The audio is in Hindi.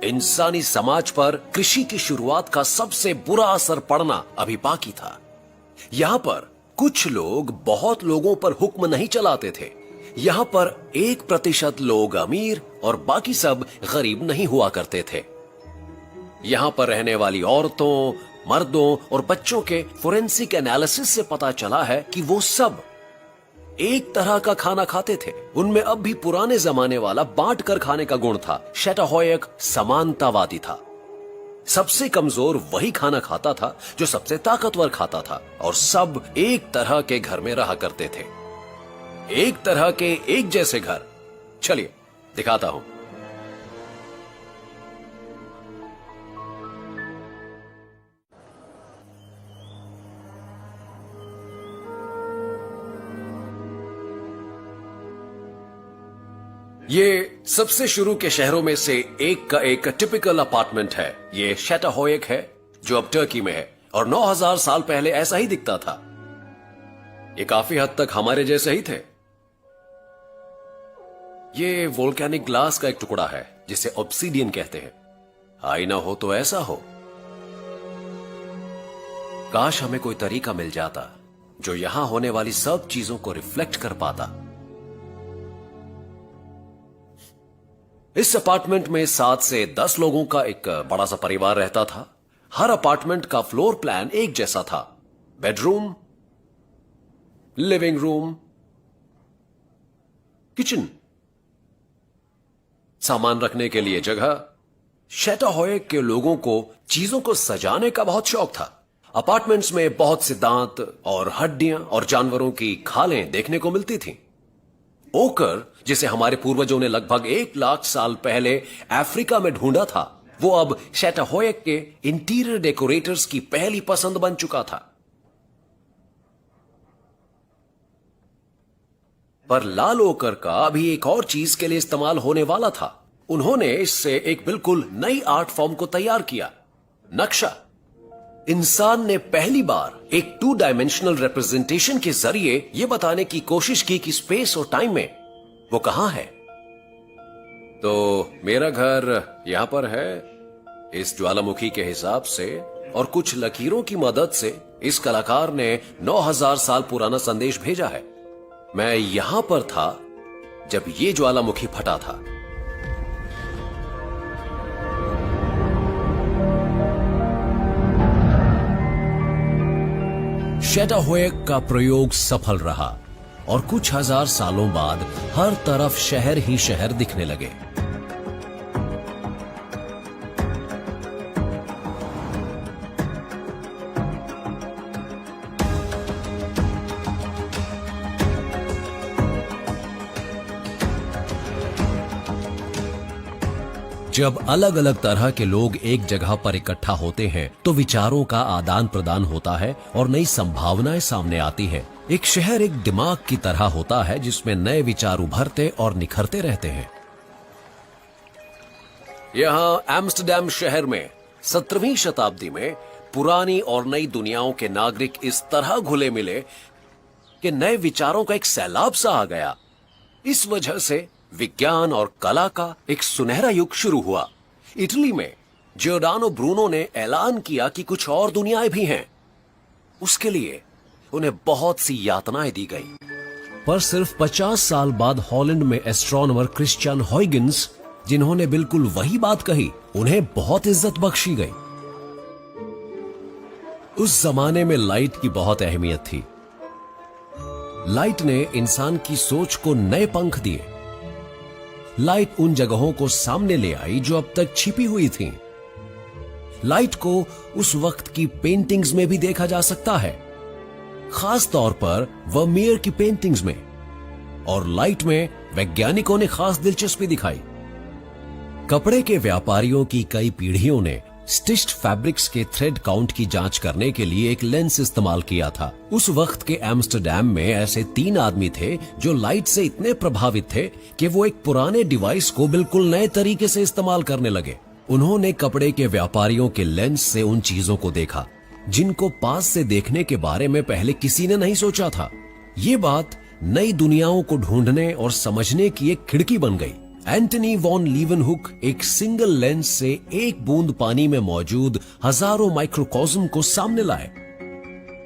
इंसानी समाज पर कृषि की शुरुआत का सबसे बुरा असर पड़ना अभी बाकी था। यहाँ पर कुछ लोग बहुत लोगों पर हुक्म नहीं चलाते थे। यहाँ पर 1% लोग अमीर और बाकी सब गरीब नहीं हुआ करते थे। यहाँ पर रहने वाली औरतों, मर्दों और बच्चों के फोरेंसिक एनालिसिस से पता चला है कि वो सब एक तरह का खाना खाते थे। उनमें अब भी पुराने जमाने वाला बांट कर खाने का गुण था। शैटाहोयक समानतावादी था। सबसे कमजोर वही खाना खाता था जो सबसे ताकतवर खाता था, और सब एक तरह के घर में रहा करते थे। एक तरह के एक जैसे घर। चलिए दिखाता हूं। ये सबसे शुरू के शहरों में से एक का एक टिपिकल अपार्टमेंट है। ये शैटाहोयक है जो अब टर्की में है, और 9000 साल पहले ऐसा ही दिखता था। ये काफी हद तक हमारे जैसे ही थे। ये वोल्केनिक ग्लास का एक टुकड़ा है जिसे ऑब्सीडियन कहते हैं। आईना हो तो ऐसा हो। काश हमें कोई तरीका मिल जाता जो यहां होने वाली सब चीजों को रिफ्लेक्ट कर पाता। इस अपार्टमेंट में 7 से 10 लोगों का एक बड़ा सा परिवार रहता था। हर अपार्टमेंट का फ्लोर प्लान एक जैसा था। बेडरूम, लिविंग रूम, किचन, सामान रखने के लिए जगह। शैटाहोयक के लोगों को चीजों को सजाने का बहुत शौक था। अपार्टमेंट्स में बहुत से दांत और हड्डियां और जानवरों की खालें देखने को मिलती थीं। ओकर, जिसे हमारे पूर्वजों ने लगभग 1 लाख साल पहले अफ्रीका में ढूंढा था, वो अब शैटाहोयक के इंटीरियर डेकोरेटर्स की पहली पसंद बन चुका था। पर लाल ओकर का अभी एक और चीज के लिए इस्तेमाल होने वाला था। उन्होंने इससे एक बिल्कुल नई आर्ट फॉर्म को तैयार किया, नक्शा। इंसान ने पहली बार एक 2 डायमेंशनल रिप्रेजेंटेशन के जरिए यह बताने की कोशिश की कि स्पेस और टाइम में वो कहां है। तो मेरा घर यहां पर है इस ज्वालामुखी के हिसाब से, और कुछ लकीरों की मदद से इस कलाकार ने 9000 साल पुराना संदेश भेजा है। मैं यहां पर था जब ये ज्वालामुखी फटा था। शैटाहोयक का प्रयोग सफल रहा, और कुछ 1000 सालों बाद हर तरफ शहर ही शहर दिखने लगे। जब अलग अलग तरह के लोग एक जगह पर इकट्ठा होते हैं तो विचारों का आदान प्रदान होता है और नई संभावनाएं सामने आती हैं। एक शहर एक दिमाग की तरह होता है जिसमें नए विचार उभरते और निखरते रहते हैं। यहाँ एम्स्टरडैम शहर में 17वीं शताब्दी में पुरानी और नई दुनियाओं के नागरिक इस तरह घुले मिले कि नए विचारों का एक सैलाब सा आ गया। इस वजह से विज्ञान और कला का एक सुनहरा युग शुरू हुआ। इटली में जियोर्डानो ब्रूनो ने ऐलान किया कि कुछ और दुनियाएं भी हैं। उसके लिए उन्हें बहुत सी यातनाएं दी गई। पर सिर्फ 50 साल बाद हॉलैंड में एस्ट्रोनॉमर क्रिश्चियन हॉयगिंस, जिन्होंने बिल्कुल वही बात कही, उन्हें बहुत इज्जत बख्शी गई। उस जमाने में लाइट की बहुत अहमियत थी। लाइट ने इंसान की सोच को नए पंख दिए। लाइट उन जगहों को सामने ले आई जो अब तक छिपी हुई थीं। लाइट को उस वक्त की पेंटिंग्स में भी देखा जा सकता है, खास तौर पर वर्मियर की पेंटिंग्स में। और लाइट में वैज्ञानिकों ने खास दिलचस्पी दिखाई। कपड़े के व्यापारियों की कई पीढ़ियों ने स्टिच्ड फैब्रिक्स के थ्रेड काउंट की जांच करने के लिए एक लेंस इस्तेमाल किया था। उस वक्त के एम्स्टरडैम में ऐसे 3 आदमी थे जो लाइट से इतने प्रभावित थे कि वो एक पुराने डिवाइस को बिल्कुल नए तरीके से इस्तेमाल करने लगे। उन्होंने कपड़े के व्यापारियों के लेंस से उन चीजों को देखा जिनको पास से देखने के बारे में पहले किसी ने नहीं सोचा था। ये बात नई दुनियाओं को ढूंढने और समझने की एक खिड़की बन गई। एंटनी वॉन लीवनहुक एक सिंगल लेंस से एक बूंद पानी में मौजूद हजारों माइक्रोकॉज्म को सामने लाए